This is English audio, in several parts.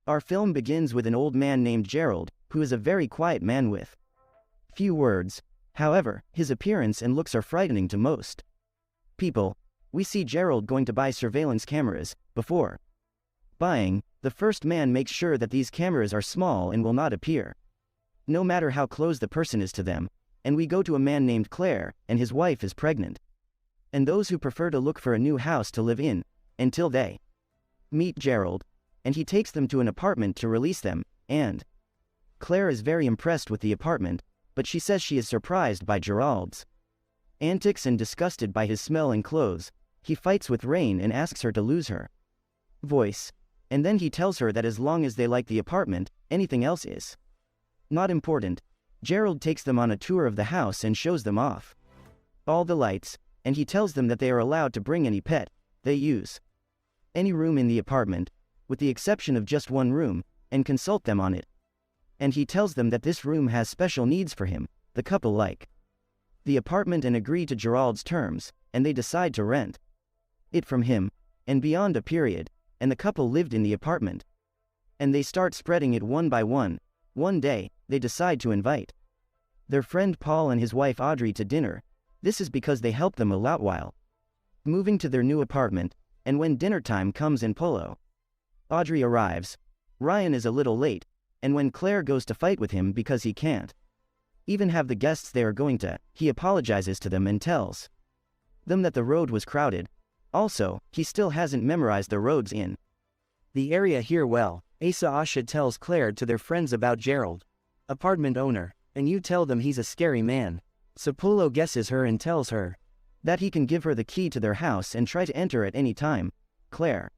Our film begins with an old man named Gerald, who is a very quiet man with few words. However, his appearance and looks are frightening to most people. We see Gerald going to buy surveillance cameras. Before buying, the first man makes sure that these cameras are small and will not appear, no matter how close the person is to them. And we go to a man named Claire, and his wife is pregnant. And those who prefer to look for a new house to live in, until they meet Gerald, and he takes them to an apartment to release them, and Claire is very impressed with the apartment, but she says she is surprised by Gerald's antics and disgusted by his smell and clothes. He fights with Rain and asks her to lose her voice, and then he tells her that as long as they like the apartment, anything else is not important. Gerald takes them on a tour of the house and shows them off all the lights, and he tells them that they are allowed to bring any pet they use, any room in the apartment, with the exception of just one room, and consult them on it. And he tells them that this room has special needs for him. The couple like the apartment and agree to Gerald's terms, and they decide to rent it from him, and beyond a period, and the couple lived in the apartment. And they start spreading it one by one. One day, they decide to invite their friend Paul and his wife Audrey to dinner. This is because they help them a lot while moving to their new apartment, and when dinner time comes in Polo, Audrey arrives. Ryan is a little late, and when Claire goes to fight with him because he can't even have the guests they are going to, he apologizes to them and tells them that the road was crowded. Also, he still hasn't memorized the roads in the area here well. Asha tells Claire to their friends about Gerald, apartment owner, and you tell them he's a scary man. So Polo guesses her and tells her that he can give her the key to their house and try to enter at any time. Claire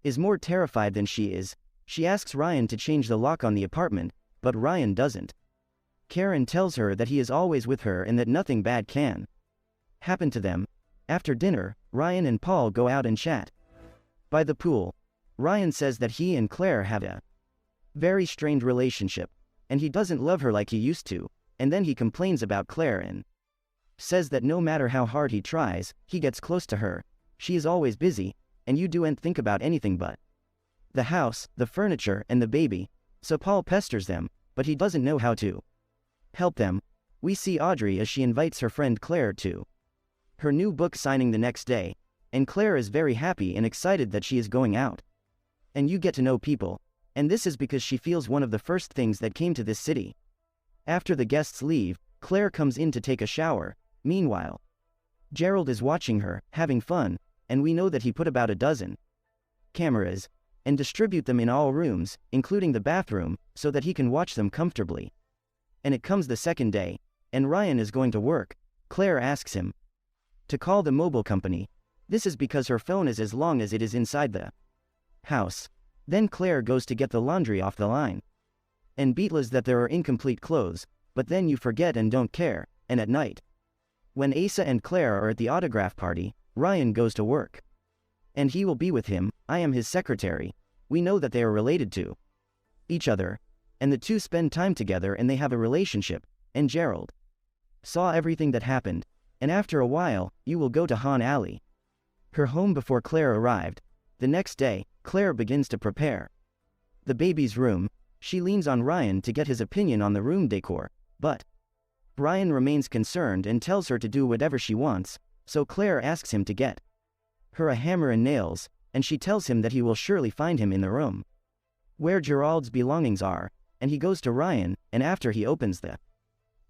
is more terrified than she is. She asks Ryan to change the lock on the apartment, but Ryan doesn't care and tells her that he is always with her and that nothing bad can happen to them. After dinner, Ryan and Paul go out and chat by the pool. Ryan says that he and Claire have a very strained relationship, and he doesn't love her like he used to, and then he complains about Claire and says that no matter how hard he tries, he gets close to her. She is always busy, and you don't think about anything but the house, the furniture, and the baby. So Paul pesters them, but he doesn't know how to help them. We see Audrey as she invites her friend Claire to her new book signing the next day, and Claire is very happy and excited that she is going out. And you get to know people, and this is because she feels one of the first things that came to this city. After the guests leave, Claire comes in to take a shower. Meanwhile, Gerald is watching her, having fun, and we know that he put about a dozen cameras and distribute them in all rooms, including the bathroom, so that he can watch them comfortably. And it comes the second day, and Ryan is going to work. Claire asks him to call the mobile company. This is because her phone is as long as it is inside the house. Then Claire goes to get the laundry off the line and beatles that there are incomplete clothes, but then you forget and don't care. And at night, when Asa and Claire are at the autograph party, Ryan goes to work, and he will be with him. I am his secretary. We know that they are related to each other, and the two spend time together and they have a relationship. And Gerald saw everything that happened, and after a while, you will go to Han Alley, her home, before Claire arrived. The next day, Claire begins to prepare the baby's room. She leans on Ryan to get his opinion on the room decor, but Ryan remains concerned and tells her to do whatever she wants, so Claire asks him to get her a hammer and nails, and she tells him that he will surely find him in the room where Gerald's belongings are, and he goes to Ryan, and after he opens the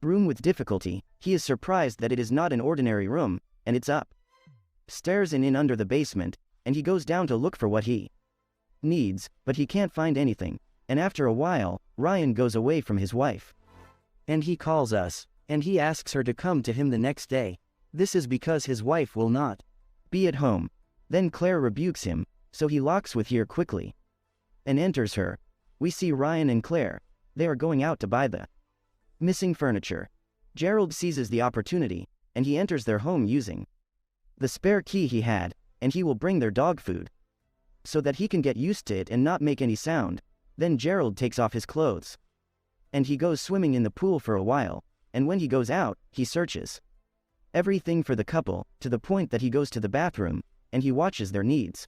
room with difficulty, he is surprised that it is not an ordinary room, and it's up stairs and in under the basement, and he goes down to look for what he needs, but he can't find anything. And after a while, Ryan goes away from his wife, and he calls us, and he asks her to come to him the next day. This is because his wife will not be at home. Then Claire rebukes him, so he locks with her quickly and enters her. We see Ryan and Claire. They are going out to buy the missing furniture. Gerald seizes the opportunity, and he enters their home using the spare key he had, and he will bring their dog food so that he can get used to it and not make any sound. Then Gerald takes off his clothes, and he goes swimming in the pool for a while, and when he goes out, he searches everything for the couple, to the point that he goes to the bathroom, and he watches their needs.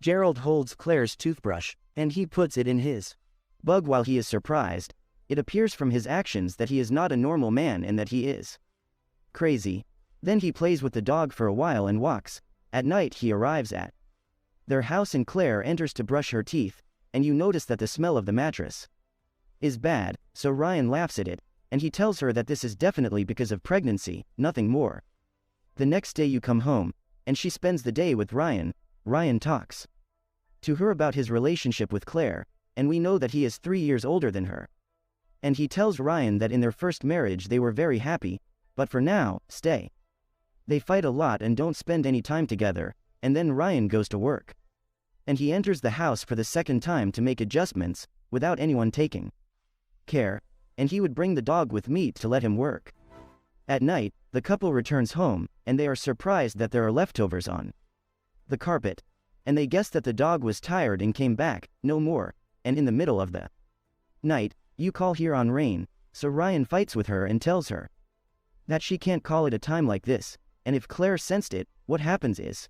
Gerald holds Claire's toothbrush, and he puts it in his bug while he is surprised. It appears from his actions that he is not a normal man and that he is crazy. Then he plays with the dog for a while and walks. At night he arrives at their house and Claire enters to brush her teeth, and you notice that the smell of the mattress is bad, so Ryan laughs at it, and he tells her that this is definitely because of pregnancy, nothing more. The next day you come home, and she spends the day with Ryan. Ryan talks to her about his relationship with Claire, and we know that he is 3 years older than her. And he tells Ryan that in their first marriage they were very happy, but for now, stay. They fight a lot and don't spend any time together, and then Ryan goes to work. And he enters the house for the second time to make adjustments, without anyone taking care, and he would bring the dog with meat to let him work. At night, the couple returns home, and they are surprised that there are leftovers on the carpet. And they guess that the dog was tired and came back, no more, and in the middle of the night, you call here on rain, so Ryan fights with her and tells her that she can't call it a time like this, and if Claire sensed it, what happens is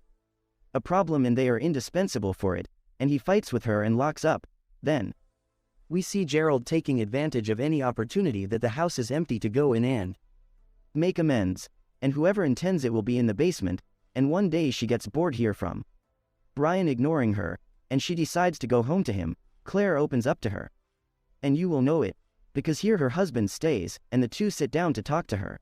a problem and they are indispensable for it, and he fights with her and locks up. Then we see Gerald taking advantage of any opportunity that the house is empty to go in and make amends, and whoever intends it will be in the basement, and one day she gets bored here from Ryan ignoring her, and she decides to go home to him. Claire opens up to her. And you will know it, because here her husband stays, and the two sit down to talk to her.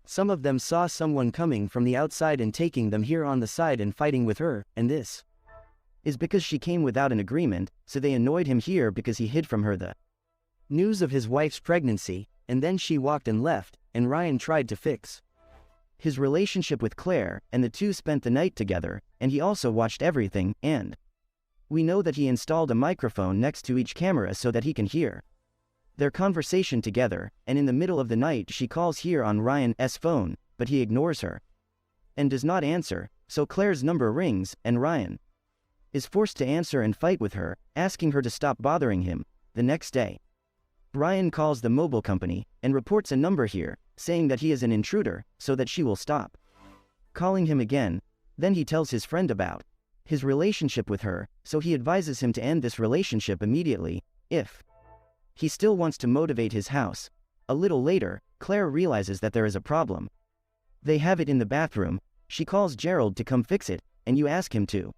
Some of them saw someone coming from the outside and taking them here on the side and fighting with her, and this is because she came without an agreement, so they annoyed him here because he hid from her the news of his wife's pregnancy, and then she walked and left, and Ryan tried to fix his relationship with Claire, and the two spent the night together, and he also watched everything, and we know that he installed a microphone next to each camera so that he can hear their conversation together, and in the middle of the night she calls here on Ryan's phone, but he ignores her and does not answer, so Claire's number rings, and Ryan is forced to answer and fight with her, asking her to stop bothering him. The next day, Ryan calls the mobile company, and reports a number here, saying that he is an intruder, so that she will stop calling him again. Then he tells his friend about his relationship with her, so he advises him to end this relationship immediately, if he still wants to motivate his house. A little later, Claire realizes that there is a problem. They have it in the bathroom. She calls Gerald to come fix it, and you ask him to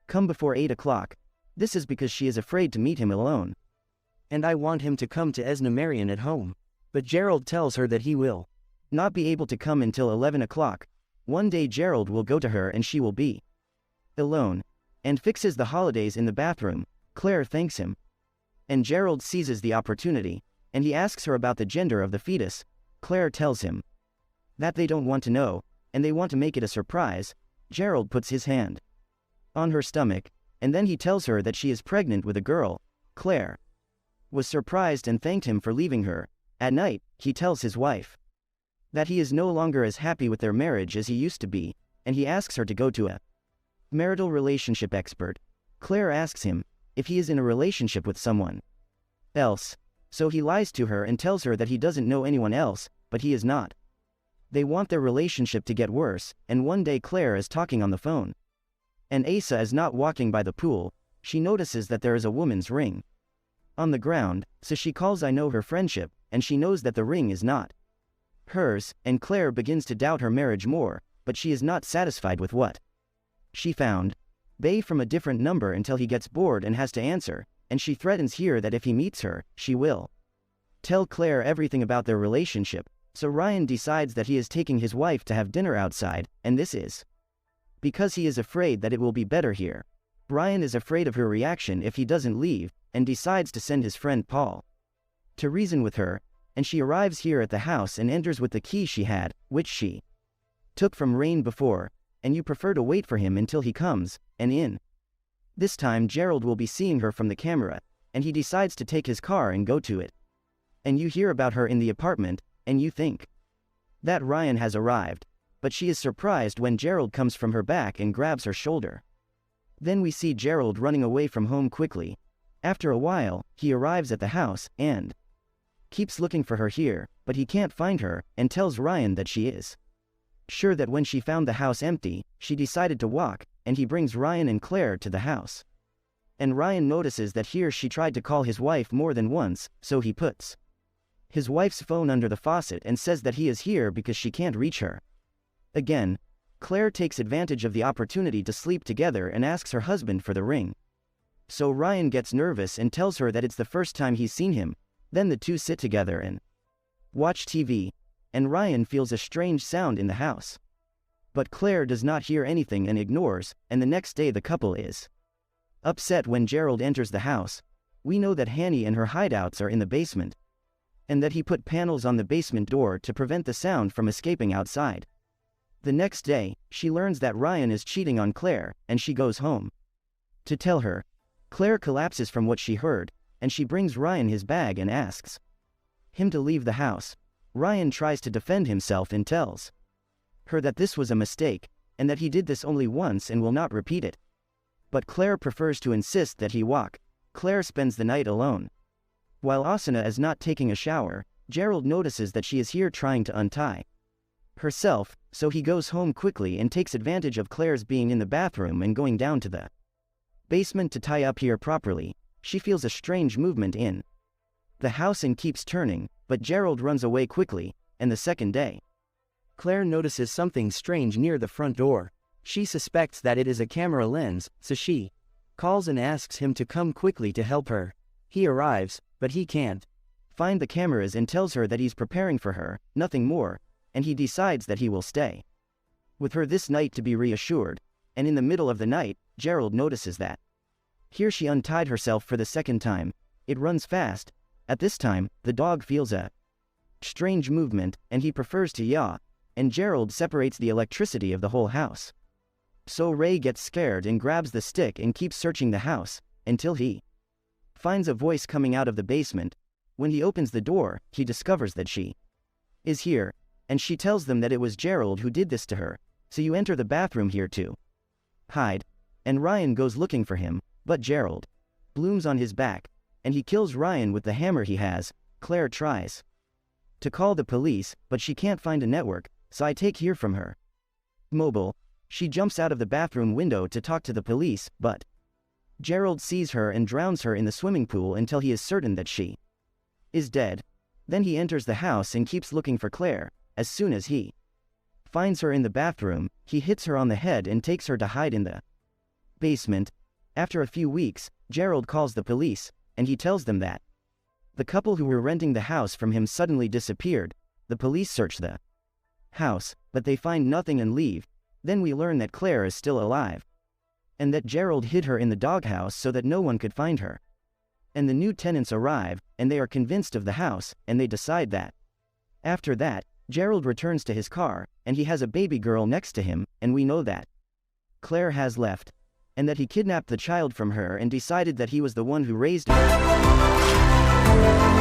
come before 8 o'clock. This is because she is afraid to meet him alone. And I want him to come to Esna Marion at home. But Gerald tells her that he will not be able to come until 11 o'clock. One day Gerald will go to her and she will be alone, and fixes the holidays in the bathroom. Claire thanks him, and Gerald seizes the opportunity, and he asks her about the gender of the fetus. Claire tells him that they don't want to know, and they want to make it a surprise. Gerald puts his hand on her stomach, and then he tells her that she is pregnant with a girl. Claire was surprised and thanked him for leaving her. At night, he tells his wife that he is no longer as happy with their marriage as he used to be, and he asks her to go to a marital relationship expert. Claire asks him if he is in a relationship with someone else, so he lies to her and tells her that he doesn't know anyone else, but he is not. They want their relationship to get worse, and one day Claire is talking on the phone, and Asa is not walking by the pool. She notices that there is a woman's ring on the ground, so she calls I know her friendship, and she knows that the ring is not hers, and Claire begins to doubt her marriage more, but she is not satisfied with what she found. Bay from a different number until he gets bored and has to answer, and she threatens here that if he meets her, she will tell Claire everything about their relationship, so Ryan decides that he is taking his wife to have dinner outside, and this is because he is afraid that it will be better here. Ryan is afraid of her reaction if he doesn't leave, and decides to send his friend Paul to reason with her, and she arrives here at the house and enters with the key she had, which she took from Rain before, and you prefer to wait for him until he comes, and in this time Gerald will be seeing her from the camera, and he decides to take his car and go to it. And you hear about her in the apartment, and you think that Ryan has arrived, but she is surprised when Gerald comes from her back and grabs her shoulder. Then we see Gerald running away from home quickly. After a while, he arrives at the house, and keeps looking for her here, but he can't find her, and tells Ryan that she is sure that when she found the house empty, she decided to walk, and he brings Ryan and Claire to the house. And Ryan notices that here she tried to call his wife more than once, so he puts his wife's phone under the faucet and says that he is here because she can't reach her. Again, Claire takes advantage of the opportunity to sleep together and asks her husband for the ring. So Ryan gets nervous and tells her that it's the first time he's seen him. Then the two sit together and watch TV, and Ryan feels a strange sound in the house. But Claire does not hear anything and ignores, and the next day the couple is upset when Gerald enters the house. We know that Hanny and her hideouts are in the basement, and that he put panels on the basement door to prevent the sound from escaping outside. The next day, she learns that Ryan is cheating on Claire, and she goes home to tell her. Claire collapses from what she heard, and she brings Ryan his bag and asks him to leave the house. Ryan tries to defend himself and tells her that this was a mistake, and that he did this only once and will not repeat it. But Claire prefers to insist that he walk. Claire spends the night alone. While Asuna is not taking a shower, Gerald notices that she is here trying to untie herself, so he goes home quickly and takes advantage of Claire's being in the bathroom and going down to the basement to tie up here properly. She feels a strange movement in the house and keeps turning, but Gerald runs away quickly, and the second day, Claire notices something strange near the front door. She suspects that it is a camera lens, so she calls and asks him to come quickly to help her. He arrives, but he can't find the cameras and tells her that he's preparing for her, nothing more, and he decides that he will stay with her this night to be reassured. And in the middle of the night, Gerald notices that here she untied herself for the second time. It runs fast. At this time, the dog feels a strange movement, and he prefers to yaw, and Gerald separates the electricity of the whole house. So Ray gets scared and grabs the stick and keeps searching the house, until he finds a voice coming out of the basement. When he opens the door, he discovers that she is here, and she tells them that it was Gerald who did this to her, so you enter the bathroom here to hide. And Ryan goes looking for him, but Gerald blooms on his back, and he kills Ryan with the hammer he has. Claire tries to call the police, but she can't find a network, so I take here from her mobile. She jumps out of the bathroom window to talk to the police, but Gerald sees her and drowns her in the swimming pool until he is certain that she is dead. Then he enters the house and keeps looking for Claire. As soon as he finds her in the bathroom, he hits her on the head and takes her to hide in the basement. After a few weeks, Gerald calls the police, and he tells them that the couple who were renting the house from him suddenly disappeared. The police search the house, but they find nothing and leave. Then we learn that Claire is still alive, and that Gerald hid her in the doghouse so that no one could find her. And the new tenants arrive, and they are convinced of the house, and they decide that after that, Gerald returns to his car, and he has a baby girl next to him, and we know that Claire has left, and that he kidnapped the child from her and decided that he was the one who raised her.